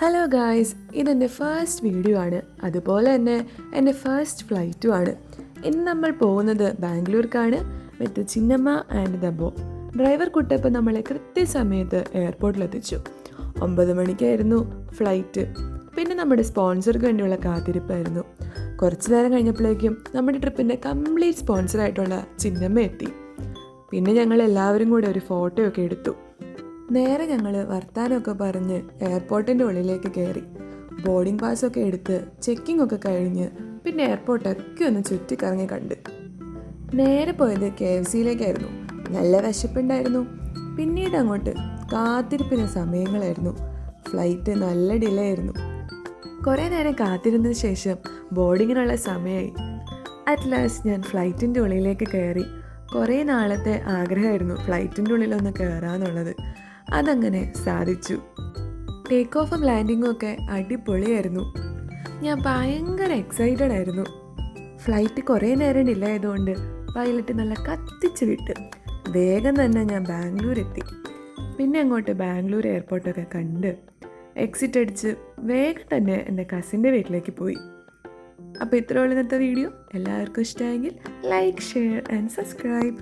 Hello guys, ഇതെൻ്റെ first video ആണ്. അതുപോലെ തന്നെ എൻ്റെ ഫസ്റ്റ് ഫ്ലൈറ്റും ആണ്. ഇന്ന് നമ്മൾ പോകുന്നത് ബാംഗ്ലൂർക്കാണ് വിത്ത് ചിന്നമ്മ ആൻഡ് ദബോ. ഡ്രൈവർ കുട്ടപ്പ് നമ്മളെ കൃത്യസമയത്ത് എയർപോർട്ടിലെത്തിച്ചു. 9 മണിക്കായിരുന്നു ഫ്ലൈറ്റ്. പിന്നെ നമ്മുടെ സ്പോൺസർക്ക് വേണ്ടിയുള്ള കാത്തിരിപ്പായിരുന്നു. കുറച്ച് നേരം കഴിഞ്ഞപ്പോഴേക്കും നമ്മുടെ ട്രിപ്പിൻ്റെ കംപ്ലീറ്റ് സ്പോൺസറായിട്ടുള്ള ചിന്നമ്മ എത്തി. പിന്നെ ഞങ്ങൾ എല്ലാവരും കൂടെ ഒരു ഫോട്ടോ ഒക്കെ എടുത്തു. നേരെ ഞങ്ങൾ വർത്താനമൊക്കെ പറഞ്ഞ് എയർപോർട്ടിൻ്റെ ഉള്ളിലേക്ക് കയറി. ബോർഡിംഗ് പാസ്സൊക്കെ എടുത്ത് ചെക്കിംഗ് ഒക്കെ കഴിഞ്ഞ് പിന്നെ എയർപോർട്ടൊക്കെ ഒന്ന് ചുറ്റിക്കറങ്ങി കണ്ട് നേരെ പോയത് KFCയിലേക്കായിരുന്നു. നല്ല വിശപ്പുണ്ടായിരുന്നു. പിന്നീട് അങ്ങോട്ട് കാത്തിരിപ്പിന് സമയങ്ങളായിരുന്നു. ഫ്ലൈറ്റ് നല്ല ഡിലേ ആയിരുന്നു. കുറേ നേരം കാത്തിരുന്നതിന് ശേഷം ബോർഡിങ്ങിനുള്ള സമയമായി. അറ്റ് ലാസ്റ്റ് ഞാൻ ഫ്ലൈറ്റിൻ്റെ ഉള്ളിലേക്ക് കയറി. കുറേ നാളത്തെ ആഗ്രഹമായിരുന്നു ഫ്ലൈറ്റിൻ്റെ ഉള്ളിലൊന്ന് കയറാമെന്നുള്ളത്. അതങ്ങനെ സാധിച്ചു. ടേക്ക് ഓഫും ലാൻഡിങ്ങും ഒക്കെ അടിപൊളിയായിരുന്നു. ഞാൻ ഭയങ്കര എക്സൈറ്റഡ് ആയിരുന്നു. ഫ്ലൈറ്റ് കുറേ നേരം ഡിലേ ആയതുകൊണ്ട് പൈലറ്റ് നല്ല കത്തിച്ച് വിട്ട് വേഗം തന്നെ ഞാൻ ബാംഗ്ലൂർ എത്തി. പിന്നെ അങ്ങോട്ട് ബാംഗ്ലൂർ എയർപോർട്ടൊക്കെ കണ്ട് എക്സിറ്റ് അടിച്ച് വേഗം തന്നെ എൻ്റെ കസിൻ്റെ വീട്ടിലേക്ക് പോയി. അപ്പോൾ ഇത്രയുള്ള ഇന്നത്തെ വീഡിയോ എല്ലാവർക്കും ഇഷ്ടമായെങ്കിൽ ലൈക്ക്, ഷെയർ ആൻഡ് സബ്സ്ക്രൈബ്.